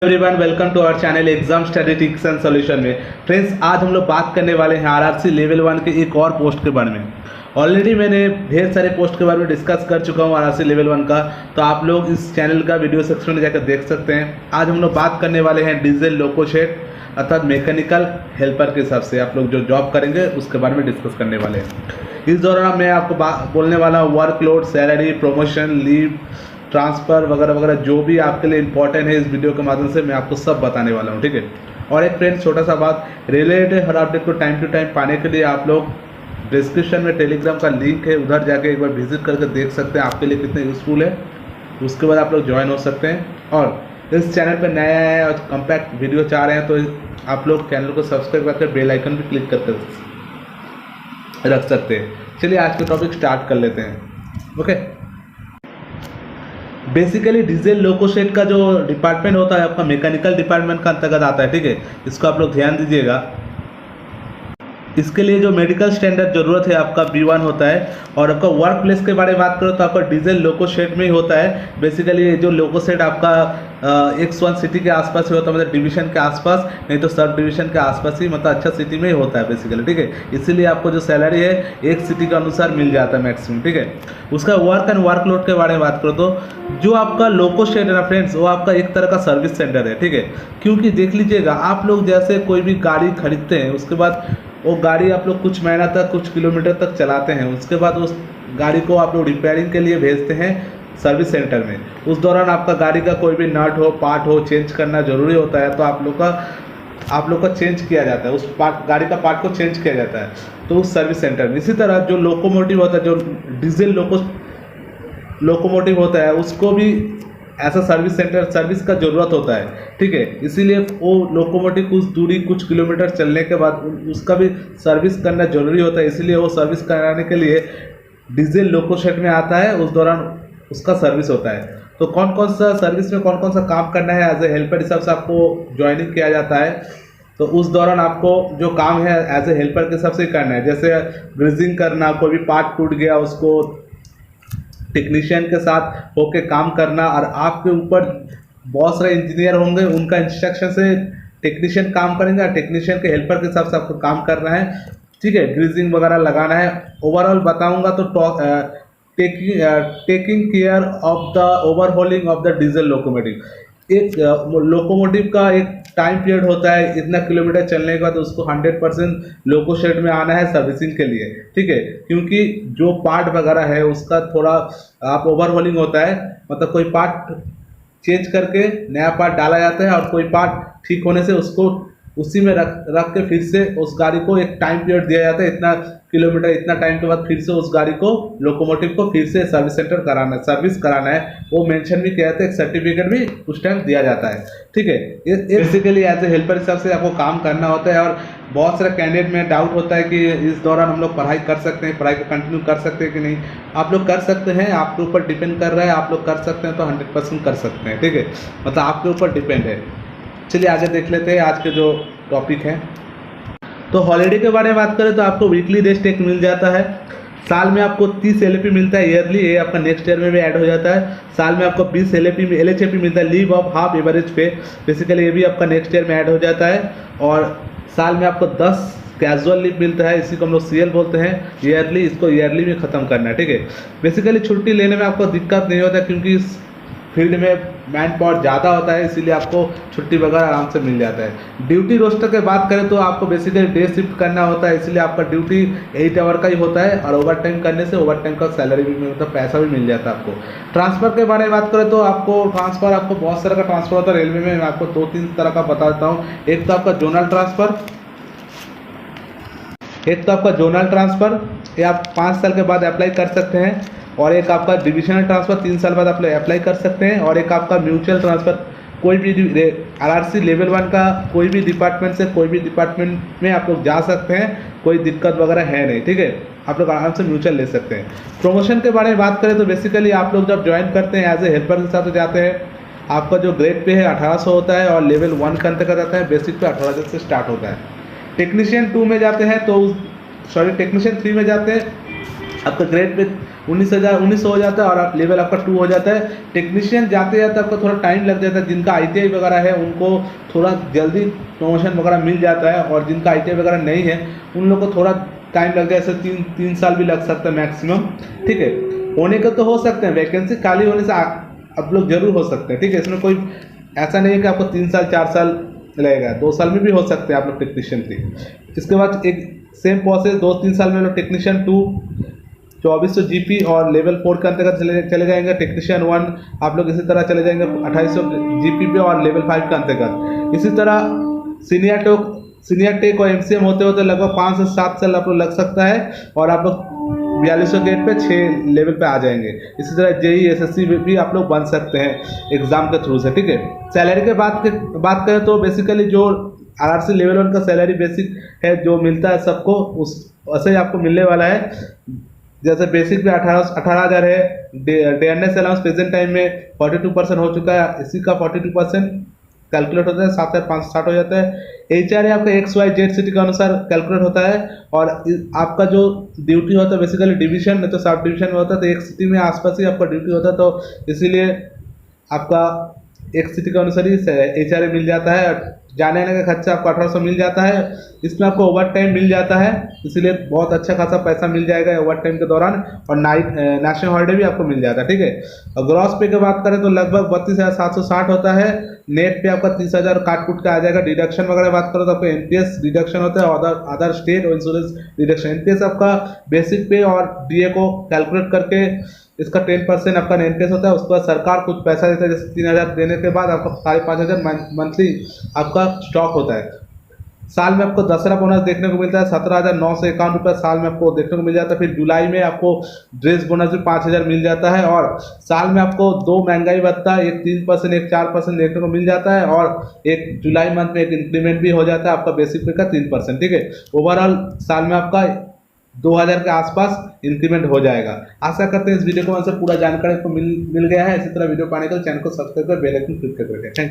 Everyone welcome to our channel exam study tips and solution में। Friends, आज हम लोग बात करने वाले हैं आरआरसी लेवल 1 के एक और पोस्ट के बारे में। ऑलरेडी मैंने ढेर सारे पोस्ट के बारे में डिस्कस कर चुका हूँ आरआरसी लेवल 1 का, तो आप लोग इस चैनल का वीडियो सेक्शन में जाकर देख सकते हैं। आज हम लोग बात करने वाले हैं डीजल लोको शेड अर्थात मैकेनिकल हेल्पर के हिसाब से आप लोग जो जॉब करेंगे उसके बारे में डिस्कस करने वाले हैं। इस दौरान मैं आपको बोलने वाला हूँ workload, salary, promotion, leave, transfer वगैरह वगैरह जो भी आपके लिए इंपॉर्टेंट है इस वीडियो के माध्यम से मैं आपको सब बताने वाला हूँ, ठीक है। और एक फ्रेंड्स छोटा सा बात, रिलेटेड हर अपडेट को टाइम टू टाइम पाने के लिए आप लोग डिस्क्रिप्शन में टेलीग्राम का लिंक है, उधर जाके एक बार विजिट करके देख सकते हैं आपके लिए कितने यूज़फुल है। उसके बाद आप लोग ज्वाइन हो सकते हैं। और इस चैनल पर नया है और कम्पैक्ट वीडियो चाह रहे हैं तो आप लोग चैनल को सब्सक्राइब करके बेल आइकन भी क्लिक करके रख सकते हैं। चलिए आज के टॉपिक स्टार्ट कर लेते हैं। Okay, basically diesel loco shed का जो डिपार्टमेंट होता है आपका मैकेनिकल डिपार्टमेंट का अंतर्गत आता है, ठीक है। इसको आप लोग ध्यान दीजिएगा। इसके लिए जो मेडिकल स्टैंडर्ड ज़रूरत है आपका B1 होता है। और आपका वर्क प्लेस के बारे में बात करो तो आपका डीजल लोको शेड में ही होता है। बेसिकली जो लोको शेड आपका X1 सिटी के आसपास ही होता है, मतलब डिवीज़न के आसपास, नहीं तो सब डिवीज़न के आसपास ही, मतलब अच्छा सिटी में ही होता है बेसिकली, ठीक है। इसीलिए आपको जो सैलरी है एक सिटी के अनुसार मिल जाता है मैक्सिमम, ठीक है। उसका वर्क एंड वर्कलोड के बारे में बात करो तो जो आपका लोको शेड है ना फ्रेंड्स, वो आपका एक तरह का सर्विस सेंटर है, ठीक है। क्योंकि देख लीजिएगा, आप लोग जैसे कोई भी गाड़ी खरीदते हैं, उसके बाद वो गाड़ी आप लोग कुछ महीना तक, कुछ किलोमीटर तक चलाते हैं, उसके बाद उस गाड़ी को आप लोग रिपेयरिंग के लिए भेजते हैं सर्विस सेंटर में। उस दौरान आपका गाड़ी का कोई भी नट हो, पार्ट हो, चेंज करना ज़रूरी होता है, तो आप लोग का चेंज किया जाता है, उस गाड़ी का पार्ट को चेंज किया जाता है तो उस सर्विस सेंटर में। इसी तरह जो लोकोमोटिव होता है, जो डीजल लोकोमोटिव होता है, उसको भी ऐसा सर्विस सेंटर, सर्विस का ज़रूरत होता है, ठीक है। इसीलिए वो लोकोमोटिव कुछ दूरी, कुछ किलोमीटर चलने के बाद उसका भी सर्विस करना ज़रूरी होता है। इसीलिए वो सर्विस कराने के लिए डीजल लोको शेड में आता है, उस दौरान उसका सर्विस होता है। तो कौन कौन सा सर्विस में कौन कौन सा काम करना है, एज ए हेल्पर हिसाब से आपको ज्वाइनिंग किया जाता है। तो उस दौरान आपको जो काम है एज ए हेल्पर के हिसाब से करना है, जैसे ग्रीजिंग करना, कोई भी पार्ट टूट गया उसको टेक्नीशियन के साथ होके काम करना, और आपके ऊपर बहुत सारे इंजीनियर होंगे, उनका इंस्ट्रक्शन से टेक्नीशियन काम करेंगे, टेक्नीशियन के हेल्पर के हिसाब से आपको काम करना है, ठीक है। ग्रीजिंग वगैरह लगाना है। ओवरऑल बताऊंगा तो taking care of the overhauling of the diesel locomotive. एक लोकोमोटिव का एक टाइम पीरियड होता है, इतना किलोमीटर चलने के बाद उसको 100% लोको शेड में आना है सर्विसिंग के लिए, ठीक है। क्योंकि जो पार्ट वगैरह है उसका थोड़ा आप ओवरहॉलिंग होता है, मतलब कोई पार्ट चेंज करके नया पार्ट डाला जाता है, और कोई पार्ट ठीक होने से उसको उसी में रख के फिर से उस गाड़ी को एक टाइम पीरियड दिया जाता है, इतना किलोमीटर, इतना टाइम के बाद फिर से उस गाड़ी को, लोकोमोटिव को फिर से सर्विस सेंटर कराना है, सर्विस कराना है। वो मेंशन भी किया जाता है, एक सर्टिफिकेट भी उस टाइम दिया जाता है, ठीक है। बेसिकली एज ए हेल्पर हिसाब से आपको काम करना होता है। और बहुत सारे कैंडिडेट में डाउट होता है कि इस दौरान हम लोग पढ़ाई कर सकते हैं, पढ़ाई को कंटिन्यू कर सकते हैं कि नहीं। आप लोग कर सकते हैं, आपके ऊपर डिपेंड कर रहा है। आप लोग कर सकते हैं तो 100% कर सकते हैं, ठीक है, मतलब आपके ऊपर डिपेंड है। चलिए आगे देख लेते हैं आज के जो टॉपिक है। तो हॉलीडे के बारे में बात करें तो आपको वीकली रेस्ट एक मिल जाता है। साल में आपको 30 LHP मिलता है ईयरली, ये आपका नेक्स्ट ईयर में भी ऐड हो जाता है। साल में आपको 20 LHP मिलता है, लीव ऑफ हाफ एवरेज पे, बेसिकली ये भी आपका नेक्स्ट ईयर में ऐड हो जाता है। और साल में आपको 10 कैजुअल लीव मिलता है, इसी को हम लोग CL बोलते हैं ईयरली, इसको ईयरली में ख़त्म करना है, ठीक है। बेसिकली छुट्टी लेने में आपको दिक्कत नहीं होता, क्योंकि इस फील्ड में मैन पावर ज़्यादा होता है, इसीलिए आपको छुट्टी वगैरह आराम से मिल जाता है। ड्यूटी रोस्टर की बात करें तो आपको बेसिकली डे शिफ्ट करना होता है, इसलिए आपका ड्यूटी 8 आवर का ही होता है, और ओवर टाइम करने से ओवर टाइम का सैलरी भी मिलता है, पैसा भी मिल जाता है आपको। ट्रांसफ़र के बारे में बात करें तो आपको बहुत सारा का ट्रांसफ़र होता है रेलवे में। मैं आपको 2-3 तरह का बता देता हूँ। एक तो आपका जोनल ट्रांसफ़र, ये आप 5 साल के बाद अप्लाई कर सकते हैं। और एक आपका डिविजनल ट्रांसफ़र 3 साल बाद आप अप्लाई कर सकते हैं। और एक आपका म्यूचुअल ट्रांसफ़र, कोई भी आरआरसी लेवल 1 का कोई भी डिपार्टमेंट से कोई भी डिपार्टमेंट में आप लोग जा सकते हैं, कोई दिक्कत वगैरह है नहीं, ठीक है। आप लोग आराम से म्यूचुअल ले सकते हैं। प्रमोशन के बारे में बात करें तो बेसिकली आप लोग जब ज्वाइन करते हैं एज ए हेल्पर के साथ जाते हैं, आपका जो ग्रेड पे है 1800 होता है, और लेवल 1 के अंतर्गत आता है, बेसिक पे 18,000 से स्टार्ट होता है। टेक्नीशियन 2 में जाते हैं तो टेक्नीशियन 3 में जाते हैं आपका ग्रेड पे 19,000 हो जाता है और आप लेवल आपका 2 हो जाता है। टेक्नीशियन जाते जाते आपको थोड़ा टाइम लग जाता है। जिनका ITI वगैरह है उनको थोड़ा जल्दी प्रमोशन वगैरह मिल जाता है, और जिनका ITI वगैरह नहीं है उन लोगों को थोड़ा टाइम लग जाए, ऐसे 3 साल भी लग सकता है मैक्सिमम। ठीक है, होने का तो हो सकते हैं, वैकेंसी खाली होने से आप लोग जरूर हो सकते हैं। ठीक है, इसमें कोई ऐसा नहीं है कि आपको 3 साल 4 साल लगेगा, 2 साल में भी हो सकते हैं आप लोग टेक्नीशियन थी। इसके बाद एक सेम प्रोसेस 2-3 साल में लोग टेक्नीशियन 2 2400 GP और लेवल 4 के अंतर्गत चले जाएंगे। टेक्नीशियन 1 आप लोग इसी तरह चले जाएंगे 2800 GP पे और लेवल 5 के अंतर्गत। इसी तरह सीनियर टेक और MCM होते होते लगभग 5 से 7 साल आप लोग लग सकता है, और आप लोग 4200 गेट पे 6 लेवल पे आ जाएंगे। इसी तरह JEE SSC भी आप लोग बन सकते हैं एग्जाम के थ्रू से। ठीक है, सैलरी के बात करें तो बेसिकली जो RRC लेवल 1 का सैलरी बेसिक है जो मिलता है सबको, उस वैसे ही आपको मिलने वाला है। जैसे बेसिक में 18,000 है। DNS अलाउंस प्रेजेंट टाइम में 42% हो चुका है, इसी का 42% कैलकुलेट होता है, 7,560 हो जाता है। HRA आपका XYZ सिटी के अनुसार कैलकुलेट होता है, और आपका जो ड्यूटी होता है बेसिकली डिवीजन नहीं तो सब डिवीजन में होता है, तो एक सिटी में आसपास ही आपका ड्यूटी होता है, तो इसीलिए आपका एक सिटी के अनुसार ही HRA मिल जाता है। जाने आने का खर्चा आपको 1800 मिल जाता है। इसमें आपको ओवर टाइम मिल जाता है, इसीलिए बहुत अच्छा खासा पैसा मिल जाएगा ओवर टाइम के दौरान, और नेशनल हॉलीडे भी आपको मिल जाता है। ठीक है, और ग्रॉस पे की बात करें तो लगभग 32,760 होता है। नेट पे आपका 30,000 काट कूट के आ जाएगा। डिडक्शन वगैरह बात करो तो आपको NPS डिडक्शन होता है, और अदर स्टेट और इंश्योरेंस डिडक्शन। NPS आपका बेसिक पे और DA को कैलकुलेट करके इसका 10% आपका NPS होता है। उसके बाद सरकार कुछ पैसा देता है, जैसे 3,000 देने के बाद आपका 5,500 मंथली आपका स्टॉक होता है। साल में आपको दसरा बोनस देखने को मिलता है 17,951 रुपये साल में आपको देखने को मिल जाता है। फिर जुलाई में आपको ड्रेस बोनस भी 5,000 मिल जाता है, और साल में आपको 2 महंगाई भत्ता, एक 3%, एक 4% देखने को मिल जाता है, और एक जुलाई मंथ में एक इंक्रीमेंट भी हो जाता है आपका बेसिक पे का 3%। ठीक है, ओवरऑल साल में आपका 2,000 के आसपास इंक्रीमेंट हो जाएगा। आशा करते हैं इस वीडियो को से पूरा जानकारी आपको मिल गया है। इसी तरह वीडियो पाने के लिए चैनल को सब्सक्राइब कर बेल आइकन क्लिक कर रखें। Thank you.